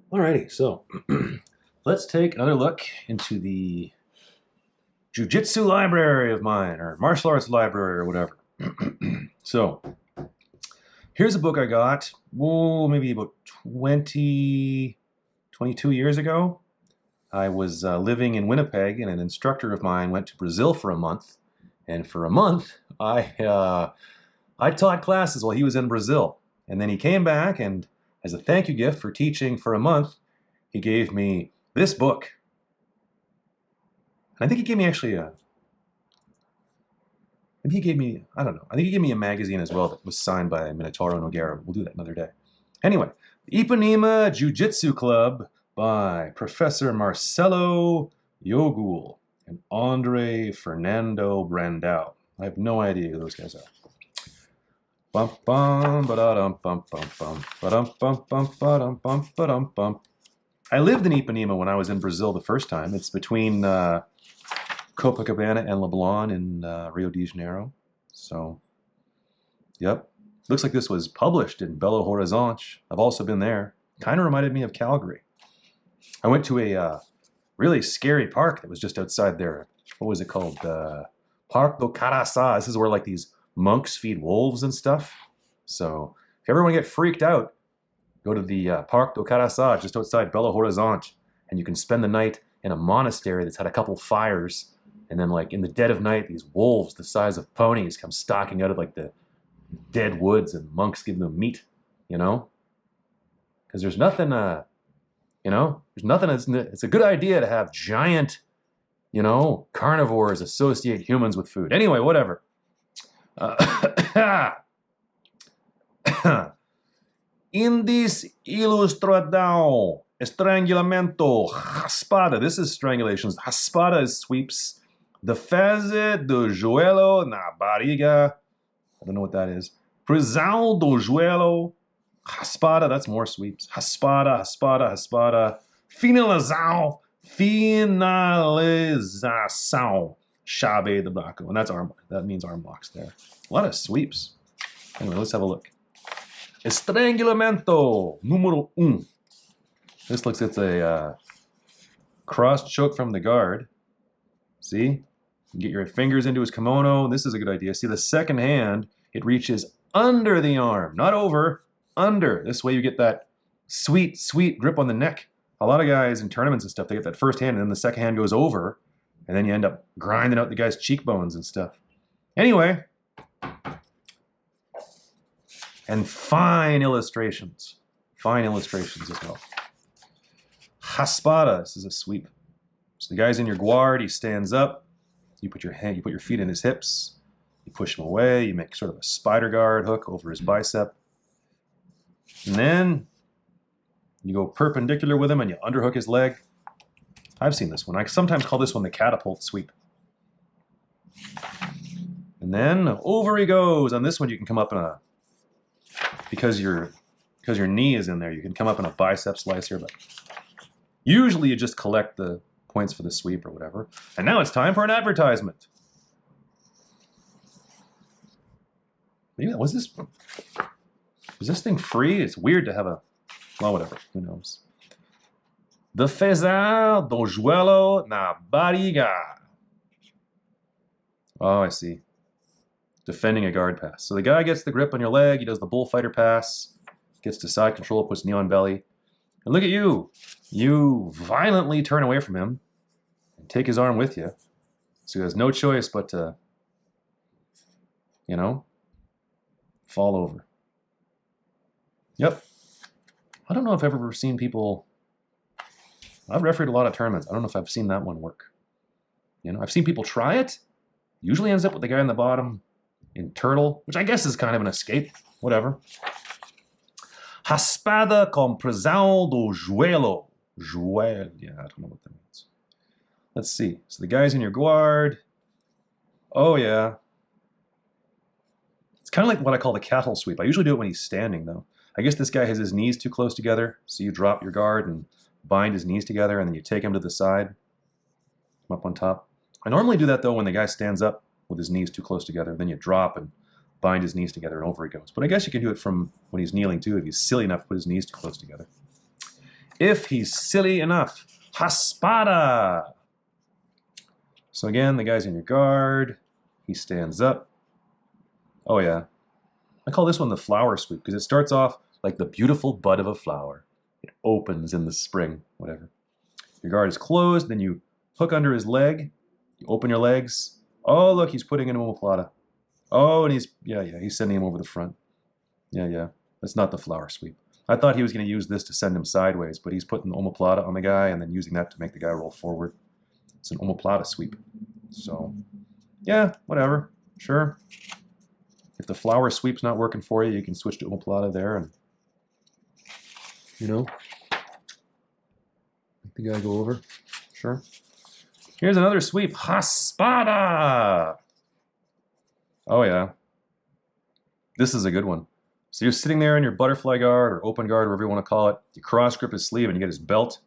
Alrighty, so let's take another look into the Jiu-Jitsu library of mine, or martial arts library, or whatever. So, here's a book I got, maybe about 22 years ago. I was living in Winnipeg, and an instructor of mine went to Brazil for a month. And for a month, I taught classes while he was in Brazil. And then he came back, and as a thank you gift for teaching for a month, he gave me this book. And I think he gave me maybe he gave me, I don't know. I think he gave me a magazine as well that was signed by Minotauro Nogueira. We'll do that another day. Anyway, the Ipanema Jiu-Jitsu Club by Professor Marcelo Yogui and Andre Fernando Brandao. I have no idea who those guys are. Bum bum ba-da-dum bum bum bum ba-dum bum bum ba-dum bum ba-dum bum. I lived in Ipanema when I was in Brazil the first time. It's between Copacabana and Leblon in Rio de Janeiro. So, yep. Looks like this was published in Belo Horizonte. I've also been there. Kind of reminded me of Calgary. I went to a really scary park that was just outside there. What was it called? Parque do Caraçá. This is where like these monks feed wolves and stuff. So if you ever want to get freaked out, go to the Parque do Caraçá just outside Belo Horizonte, and you can spend the night in a monastery that's had a couple fires. And then like in the dead of night, these wolves the size of ponies come stalking out of like the dead woods, and monks give them meat, you know? Because there's nothing, it's a good idea to have giant, carnivores associate humans with food. Anyway, whatever. In this illustradão, estrangulamento, raspada. This is strangulations. Raspada is sweeps. Defesa do joelho na barriga. I don't know what that is. Prisão do joelho. Raspada, that's more sweeps. Raspada, raspada, raspada. Finalização. Finalização. Chave de braco. And that's arm. That means arm locks there. A lot of sweeps. Anyway, let's have a look. Estrangulamento número 1. This looks like it's a cross choke from the guard. See? You get your fingers into his kimono. This is a good idea. See, the second hand, it reaches under the arm, not over, under. This way you get that sweet, sweet grip on the neck. A lot of guys in tournaments and stuff, they get that first hand, and then the second hand goes over, and then you end up grinding out the guy's cheekbones and stuff. Anyway, and fine illustrations. Fine illustrations as well. Raspada, this is a sweep. So the guy's in your guard, he stands up, you put your feet in his hips, you push him away, you make sort of a spider guard hook over his bicep. And then you go perpendicular with him and you underhook his leg. I've seen this one. I sometimes call this one the catapult sweep. And then over he goes. On this one you can come up in a, because your knee is in there, you can come up in a bicep slicer, but usually you just collect the points for the sweep or whatever. And now it's time for an advertisement. Maybe was this thing free? It's weird to have a, well, whatever, who knows. Defesa do joelho na barriga. Oh, I see. Defending a guard pass. So the guy gets the grip on your leg, he does the bullfighter pass, gets to side control, puts knee on belly. And look at you. You violently turn away from him and take his arm with you. So he has no choice but to, fall over. Yep. I don't know if I've ever seen people, I've refereed a lot of tournaments. I don't know if I've seen that one work. I've seen people try it. Usually ends up with the guy on the bottom in turtle, which I guess is kind of an escape. Whatever. Raspada com prisão do joelho. Joelho. Yeah, I don't know what that means. Let's see. So the guy's in your guard. Oh, yeah. It's kind of like what I call the cattle sweep. I usually do it when he's standing, though. I guess this guy has his knees too close together, so you drop your guard and bind his knees together, and then you take him to the side, come up on top. I normally do that, though, when the guy stands up with his knees too close together. Then you drop and bind his knees together, and over he goes. But I guess you can do it from when he's kneeling, too, if he's silly enough to put his knees too close together. if he's silly enough. Haspada! So again, the guy's in your guard. He stands up. Oh yeah. I call this one the flower sweep because it starts off like the beautiful bud of a flower. It opens in the spring, whatever. Your guard is closed, then you hook under his leg. You open your legs. Oh, look, he's putting in omoplata. Oh, and he's sending him over the front. Yeah. That's not the flower sweep. I thought he was going to use this to send him sideways, but he's putting the omoplata on the guy and then using that to make the guy roll forward. It's an omoplata sweep. So, yeah, whatever. Sure. If the flower sweep's not working for you, you can switch to omoplata there and, make the guy go over. Sure. Here's another sweep. Haspada! Oh, yeah. This is a good one. So you're sitting there in your butterfly guard or open guard, whatever you want to call it. You cross grip his sleeve and you get his belt.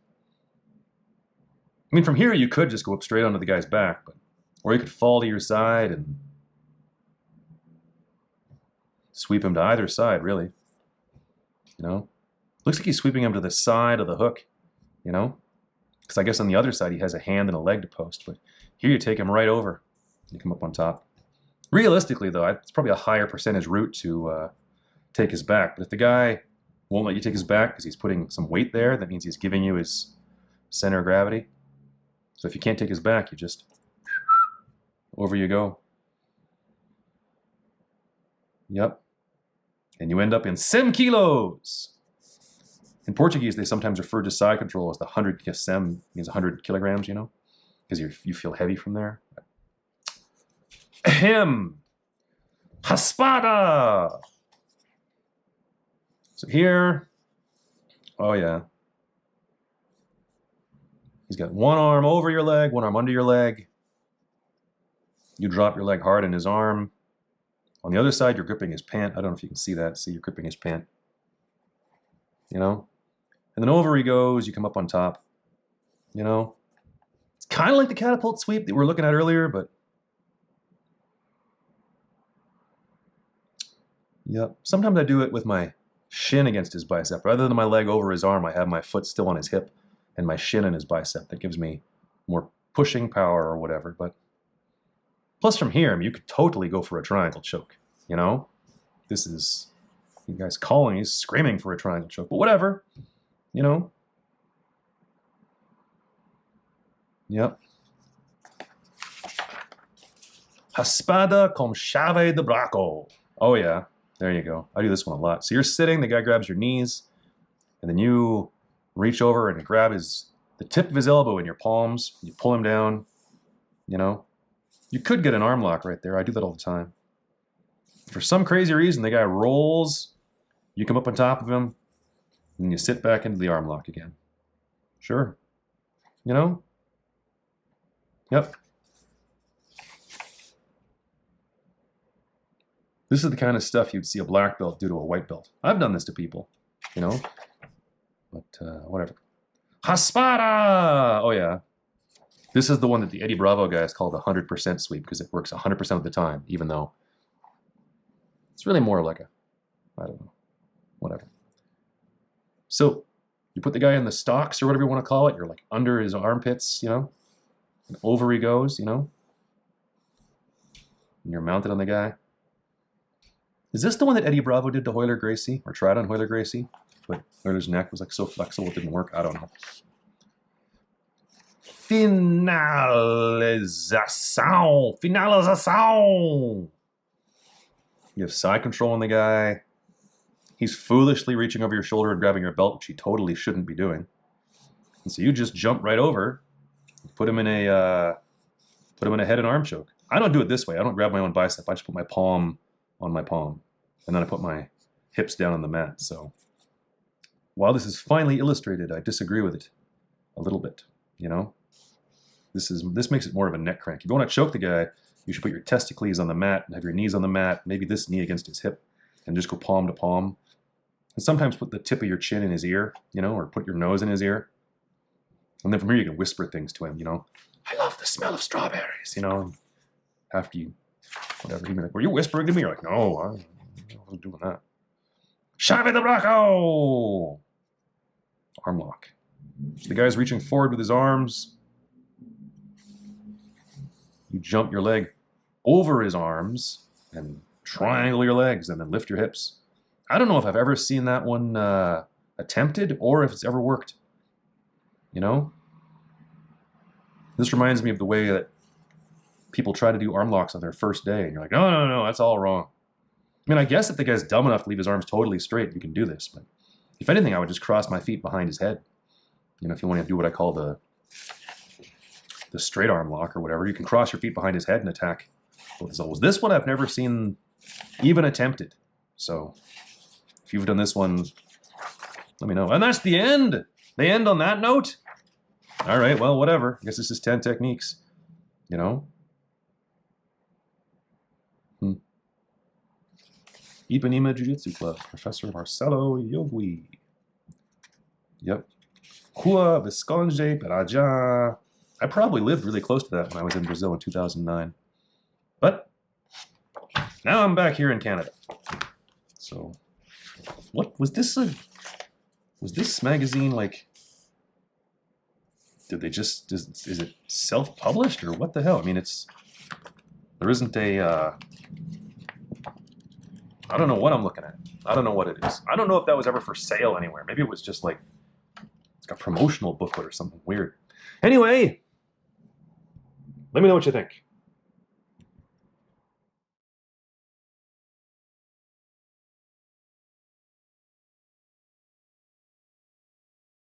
I mean, from here you could just go up straight onto the guy's back, or you could fall to your side and sweep him to either side, really. Looks like he's sweeping him to the side of the hook, because I guess on the other side he has a hand and a leg to post, but here you take him right over. You come up on top. Realistically, though, it's probably a higher percentage route to take his back, but if the guy won't let you take his back because he's putting some weight there, that means he's giving you his center of gravity. So if you can't take his back, you just over you go. Yep. And you end up in 100 kilos. In Portuguese, they sometimes refer to side control as the 100 kg, means 100 kilograms, because you feel heavy from there. Ahem. Haspada. So here, oh yeah. He's got one arm over your leg, one arm under your leg. You drop your leg hard in his arm. On the other side, you're gripping his pant. I don't know if you can see that. See, you're gripping his pant. And then over he goes. You come up on top. It's kind of like the catapult sweep that we were looking at earlier, but yep. Sometimes I do it with my shin against his bicep. Rather than my leg over his arm, I have my foot still on his hip and my shin in his bicep. That gives me more pushing power or whatever. But plus from here, I mean, you could totally go for a triangle choke, This is, you guys calling, he's screaming for a triangle choke, but whatever, Yep. Haspada com chave de braco. Oh yeah, there you go. I do this one a lot. So you're sitting, the guy grabs your knees, and then you reach over and grab the tip of his elbow in your palms. You pull him down, You could get an arm lock right there. I do that all the time. For some crazy reason, the guy rolls, you come up on top of him, and you sit back into the arm lock again. Sure. Yep. This is the kind of stuff you'd see a black belt do to a white belt. I've done this to people, But whatever. Haspada! Oh yeah. This is the one that the Eddie Bravo guys call the 100% sweep because it works 100% of the time, even though it's really more like I don't know, whatever. So you put the guy in the stocks or whatever you want to call it. You're like under his armpits, and over he goes, and you're mounted on the guy. Is this the one that Eddie Bravo did to Hoyler Gracie, or tried on Hoyler Gracie? But Hoyler's neck was like so flexible it didn't work. I don't know. Finalização. Finalização. You have side control on the guy. He's foolishly reaching over your shoulder and grabbing your belt, which he totally shouldn't be doing. And so you just jump right over, put him in a head and arm choke. I don't do it this way. I don't grab my own bicep. I just put my palm on my palm, and then I put my hips down on the mat. So while this is finely illustrated, I disagree with it a little bit. This makes it more of a neck crank. If you want to choke the guy, you should put your testicles on the mat and have your knees on the mat, maybe this knee against his hip, and just go palm to palm. And sometimes put the tip of your chin in his ear, or put your nose in his ear. And then from here you can whisper things to him, I love the smell of strawberries, after you, whatever. He'd be like, were you whispering to me? You're like, no, I wasn't doing that. Chave de braco! Arm lock. So the guy's reaching forward with his arms. You jump your leg over his arms and triangle your legs and then lift your hips. I don't know if I've ever seen that one attempted or if it's ever worked. You know? This reminds me of the way that people try to do arm locks on their first day, and you're like, no, no, no, that's all wrong. I mean, I guess if the guy's dumb enough to leave his arms totally straight, you can do this. But if anything, I would just cross my feet behind his head. You know, if you want to do what I call the straight arm lock or whatever, you can cross your feet behind his head and attack both his elbows. This one I've never seen even attempted. So if you've done this one, let me know. And that's the end. They end on that note. All right, well, whatever. I guess this is 10 techniques, you know? Ipanema Jiu-Jitsu Club, Professor Marcelo Yogui. Yep. Rua Visconde Peraja. I probably lived really close to that when I was in Brazil in 2009. But now I'm back here in Canada. So, what was this? Was this magazine like? Did they just? Is it self-published or what the hell? I mean, there isn't a. I don't know what I'm looking at. I don't know what it is. I don't know if that was ever for sale anywhere. Maybe it was just like it's a promotional booklet or something weird. Anyway, let me know what you think.